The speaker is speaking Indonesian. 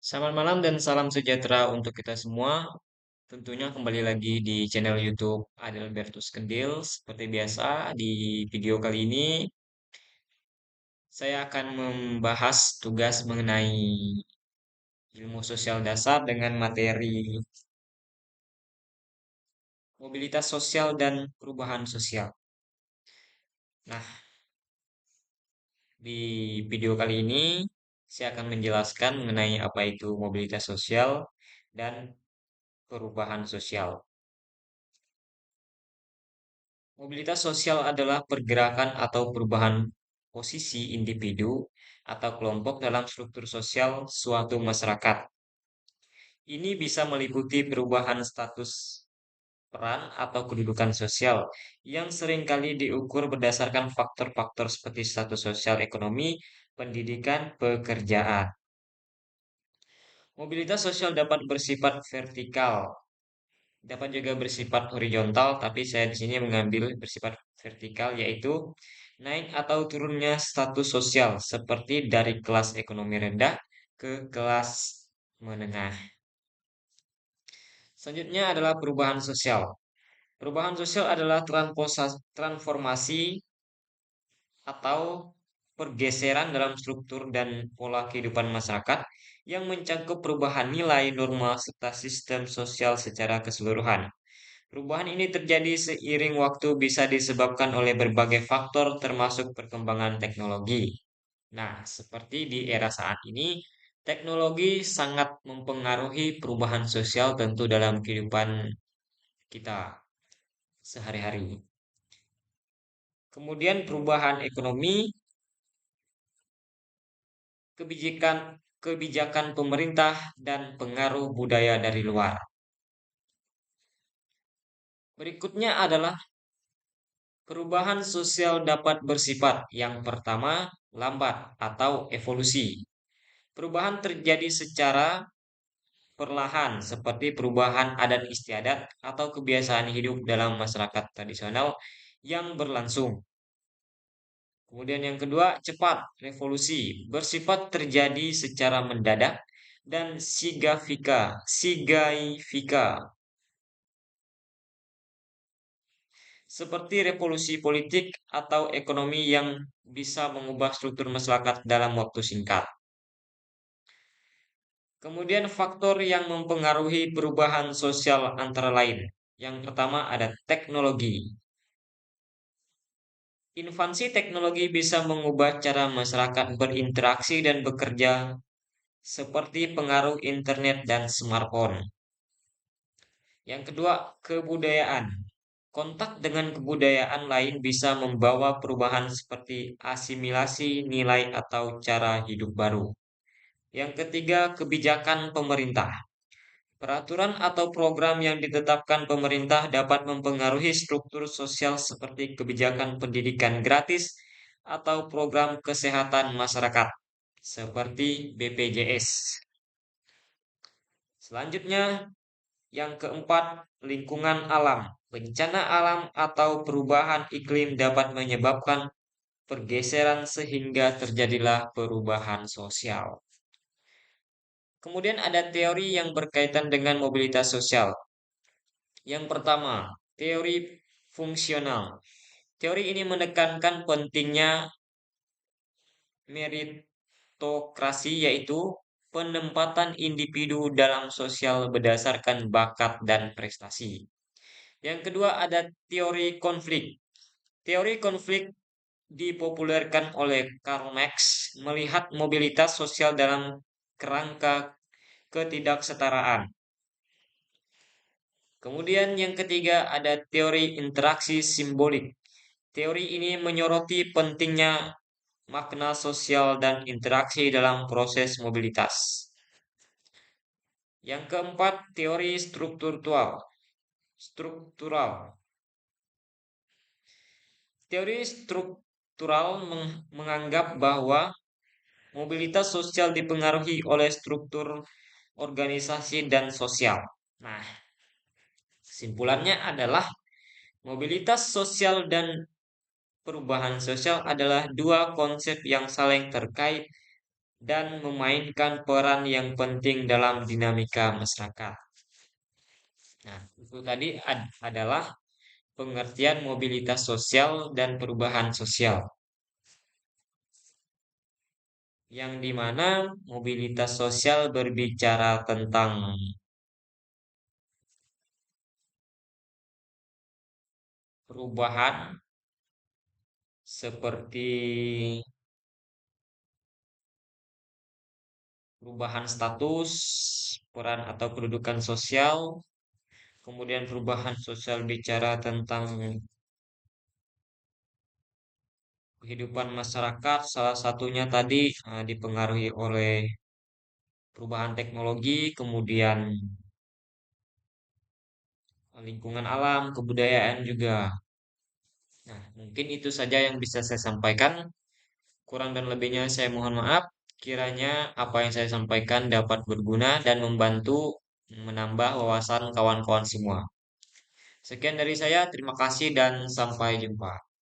Selamat malam dan salam sejahtera untuk kita semua. Tentunya kembali lagi di channel YouTube Adalbertus Kendil. Seperti biasa, di video kali ini saya akan membahas tugas mengenai ilmu sosial dasar dengan materi mobilitas sosial dan perubahan sosial. Nah, di video kali ini saya akan menjelaskan mengenai apa itu mobilitas sosial dan perubahan sosial. Mobilitas sosial adalah pergerakan atau perubahan posisi individu atau kelompok dalam struktur sosial suatu masyarakat. Ini bisa meliputi perubahan status, peran, atau kedudukan sosial yang seringkali diukur berdasarkan faktor-faktor seperti status sosial ekonomi, pendidikan, pekerjaan. Mobilitas sosial dapat bersifat vertikal, dapat juga bersifat horizontal, tapi saya di sini mengambil bersifat vertikal, yaitu naik atau turunnya status sosial seperti dari kelas ekonomi rendah ke kelas menengah. Selanjutnya adalah perubahan sosial. Perubahan sosial adalah transformasi atau pergeseran dalam struktur dan pola kehidupan masyarakat yang mencakup perubahan nilai, norma, serta sistem sosial secara keseluruhan. Perubahan ini terjadi seiring waktu bisa disebabkan oleh berbagai faktor termasuk perkembangan teknologi. Nah, seperti di era saat ini, teknologi sangat mempengaruhi perubahan sosial tentu dalam kehidupan kita sehari-hari. Kemudian perubahan ekonomi, kebijakan kebijakan pemerintah dan pengaruh budaya dari luar. Berikutnya adalah perubahan sosial dapat bersifat yang pertama lambat atau evolusi. Perubahan terjadi secara perlahan seperti perubahan adat istiadat atau kebiasaan hidup dalam masyarakat tradisional yang berlangsung. Kemudian yang kedua, cepat revolusi bersifat terjadi secara mendadak dan sigaifika seperti revolusi politik atau ekonomi yang bisa mengubah struktur masyarakat dalam waktu singkat. Kemudian faktor yang mempengaruhi perubahan sosial antara lain. Yang pertama ada teknologi. Invasi teknologi bisa mengubah cara masyarakat berinteraksi dan bekerja seperti pengaruh internet dan smartphone. Yang kedua, kebudayaan. Kontak dengan kebudayaan lain bisa membawa perubahan seperti asimilasi nilai atau cara hidup baru. Yang ketiga, kebijakan pemerintah. Peraturan atau program yang ditetapkan pemerintah dapat mempengaruhi struktur sosial seperti kebijakan pendidikan gratis atau program kesehatan masyarakat seperti BPJS. Selanjutnya, yang keempat, lingkungan alam. Bencana alam atau perubahan iklim dapat menyebabkan pergeseran sehingga terjadilah perubahan sosial. Kemudian ada teori yang berkaitan dengan mobilitas sosial. Yang pertama, teori fungsional. Teori ini menekankan pentingnya meritokrasi, yaitu penempatan individu dalam sosial berdasarkan bakat dan prestasi. Yang kedua ada teori konflik. Teori konflik dipopulerkan oleh Karl Marx melihat mobilitas sosial dalam kerangka ketidaksetaraan. Kemudian yang ketiga ada teori interaksi simbolik. Teori ini menyoroti pentingnya makna sosial dan interaksi dalam proses mobilitas. Yang keempat, teori struktural. Struktural. Teori struktural menganggap bahwa mobilitas sosial dipengaruhi oleh struktur organisasi dan sosial. Nah, kesimpulannya adalah mobilitas sosial dan perubahan sosial adalah dua konsep yang saling terkait dan memainkan peran yang penting dalam dinamika masyarakat. Nah, itu tadi adalah pengertian mobilitas sosial dan perubahan sosial, yang dimana mobilitas sosial berbicara tentang perubahan seperti perubahan status, peran atau kedudukan sosial, kemudian perubahan sosial bicara tentang kehidupan masyarakat, salah satunya tadi dipengaruhi oleh perubahan teknologi, kemudian lingkungan alam, kebudayaan juga. Nah, mungkin itu saja yang bisa saya sampaikan. Kurang dan lebihnya saya mohon maaf. Kiranya apa yang saya sampaikan dapat berguna dan membantu menambah wawasan kawan-kawan semua. Sekian dari saya, terima kasih dan sampai jumpa.